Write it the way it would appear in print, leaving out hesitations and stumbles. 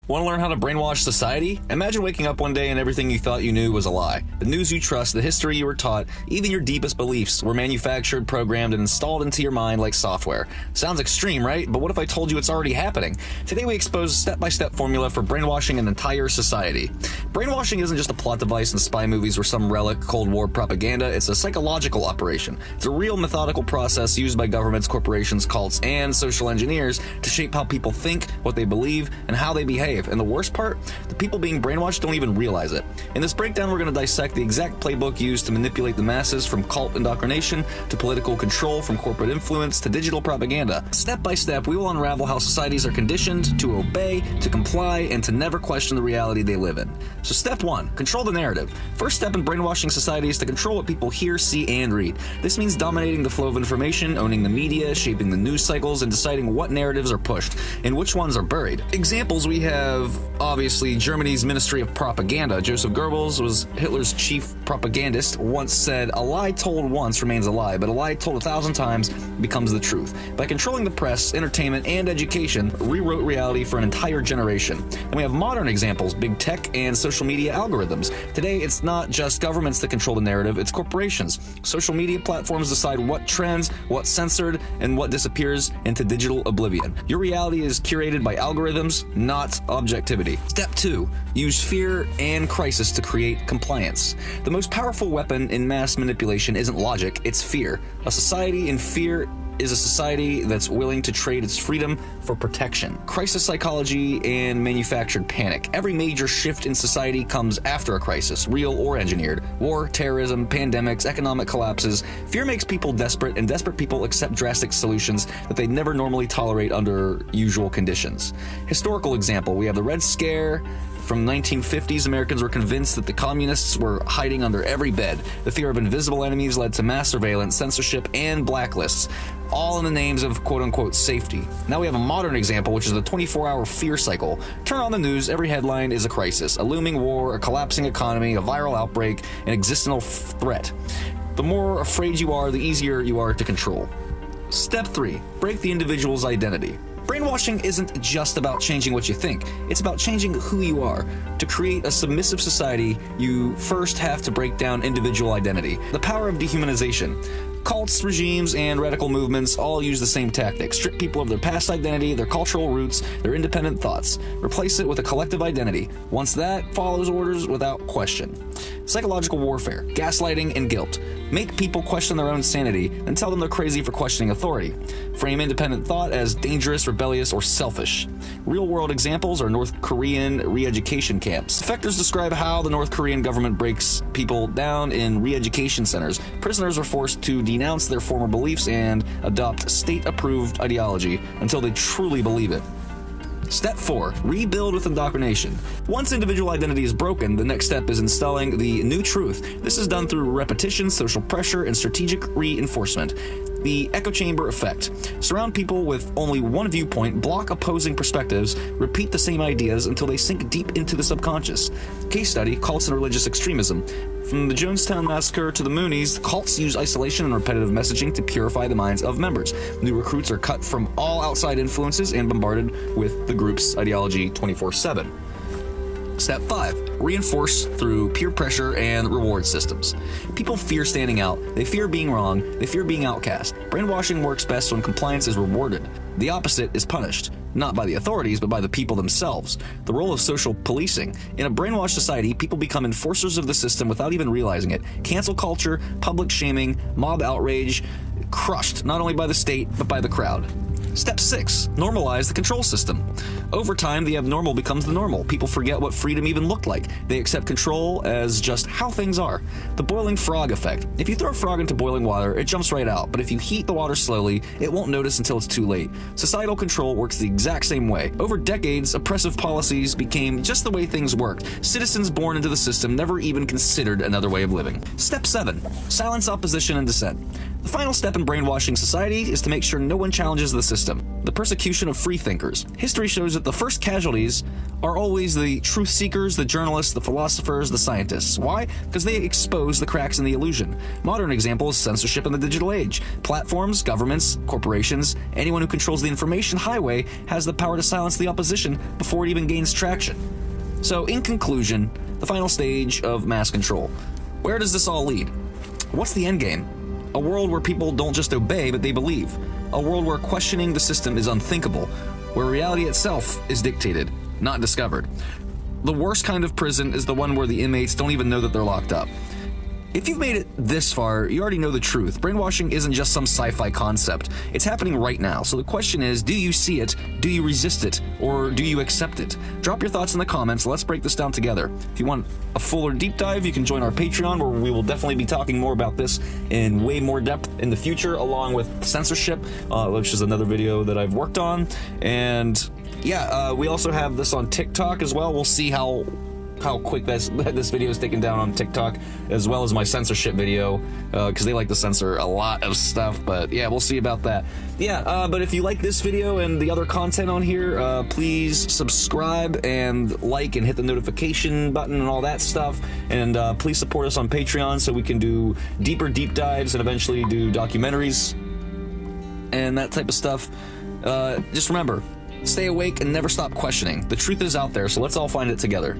Want to learn how to brainwash society? Imagine waking up one day and everything you thought you knew was a lie. The news you trust, the history you were taught, even your deepest beliefs were manufactured, programmed, and installed into your mind like software. Sounds extreme, right? But what if I told you it's already happening? Today we expose a step-by-step formula for brainwashing an entire society. Brainwashing isn't just a plot device in spy movies or some relic Cold War propaganda. It's a psychological operation. It's a real methodical process used by governments, corporations, cults, and social engineers to shape how people think, what they believe, and how they behave. And the worst part, the people being brainwashed don't even realize it. In this breakdown, we're going to dissect the exact playbook used to manipulate the masses, from cult indoctrination to political control, from corporate influence to digital propaganda. Step by step, we will unravel how societies are conditioned to obey, to comply, and to never question the reality they live in. So step 1, control the narrative. First step in brainwashing society is to control what people hear, see, and read. This means dominating the flow of information, owning the media, shaping the news cycles, and deciding what narratives are pushed and which ones are buried. Examples we have, obviously, Germany's Ministry of Propaganda. Joseph Goebbels was Hitler's chief propagandist, once said, "A lie told once remains a lie, but a lie told 1,000 times becomes the truth." By controlling the press, entertainment, and education, rewrote reality for an entire generation. And we have modern examples, big tech and social media algorithms. Today, it's not just governments that control the narrative, it's corporations. Social media platforms decide what trends, what's censored, and what disappears into digital oblivion. Your reality is curated by algorithms, not objectivity. Step 2, use fear and crisis to create compliance. The most powerful weapon in mass manipulation isn't logic, it's fear. A society in fear is a society that's willing to trade its freedom for protection. Crisis psychology and manufactured panic. Every major shift in society comes after a crisis, real or engineered. War, terrorism, pandemics, economic collapses. Fear makes people desperate, and desperate people accept drastic solutions that they never normally tolerate under usual conditions. Historical example, we have the Red Scare. From the 1950s, Americans were convinced that the communists were hiding under every bed. The fear of invisible enemies led to mass surveillance, censorship, and blacklists, all in the names of quote-unquote safety. Now we have a modern example, which is the 24-hour fear cycle. Turn on the news, every headline is a crisis, a looming war, a collapsing economy, a viral outbreak, an existential threat. The more afraid you are, the easier you are to control. Step 3, break the individual's identity. Brainwashing isn't just about changing what you think, it's about changing who you are. To create a submissive society, you first have to break down individual identity. The power of dehumanization. Cults, regimes, and radical movements all use the same tactic. Strip people of their past identity, their cultural roots, their independent thoughts. Replace it with a collective identity. Once that follows orders without question. Psychological warfare, gaslighting, and guilt. Make people question their own sanity, and tell them they're crazy for questioning authority. Frame independent thought as dangerous, rebellious, or selfish. Real-world examples are North Korean re-education camps. Defectors describe how the North Korean government breaks people down in re-education centers. Prisoners are forced to denounce their former beliefs and adopt state-approved ideology until they truly believe it. Step 4, rebuild with indoctrination. Once individual identity is broken, the next step is installing the new truth. This is done through repetition, social pressure, and strategic reinforcement. The echo chamber effect. Surround people with only one viewpoint, block opposing perspectives, repeat the same ideas until they sink deep into the subconscious. Case study, cults and religious extremism. From the Jonestown Massacre to the Moonies, cults use isolation and repetitive messaging to purify the minds of members. New recruits are cut from all outside influences and bombarded with the group's ideology 24/7. Step 5, reinforce through peer pressure and reward systems. People fear standing out, they fear being wrong, they fear being outcast. Brainwashing works best when compliance is rewarded. The opposite is punished, not by the authorities, but by the people themselves. The role of social policing. In a brainwashed society, people become enforcers of the system without even realizing it. Cancel culture, public shaming, mob outrage, crushed not only by the state, but by the crowd. Step 6, normalize the control system. Over time, the abnormal becomes the normal. People forget what freedom even looked like. They accept control as just how things are. The boiling frog effect. If you throw a frog into boiling water, it jumps right out. But if you heat the water slowly, it won't notice until it's too late. Societal control works the exact same way. Over decades, oppressive policies became just the way things worked. Citizens born into the system never even considered another way of living. Step 7, silence opposition and dissent. The final step in brainwashing society is to make sure no one challenges the system. the persecution of freethinkers. History shows that the first casualties are always the truth seekers, the journalists, the philosophers, the scientists. Why? Because they expose the cracks in the illusion. Modern example is censorship in the digital age. Platforms, governments, corporations, anyone who controls the information highway has the power to silence the opposition before it even gains traction. So, in conclusion, the final stage of mass control. Where does this all lead? What's the end game? A world where people don't just obey, but they believe. A world where questioning the system is unthinkable, where reality itself is dictated, not discovered. The worst kind of prison is the one where the inmates don't even know that they're locked up. If you've made it this far, you already know the truth. Brainwashing isn't just some sci-fi concept. It's happening right now. So the question is, do you see it? Do you resist it? Or do you accept it? Drop your thoughts in the comments. Let's break this down together. If you want a fuller deep dive, you can join our Patreon, where we will definitely be talking more about this in way more depth in the future, along with censorship, which is another video that I've worked on. And yeah, we also have this on TikTok as well. We'll see how quick this video is taken down on TikTok, as well as my censorship video, because they like to censor a lot of stuff. But yeah, we'll see about that. Yeah, but if you like this video and the other content on here, please subscribe and like and hit the notification button and all that stuff. And please support us on Patreon so we can do deeper deep dives and eventually do documentaries and that type of stuff. Just remember, stay awake and never stop questioning. The truth is out there, so let's all find it together.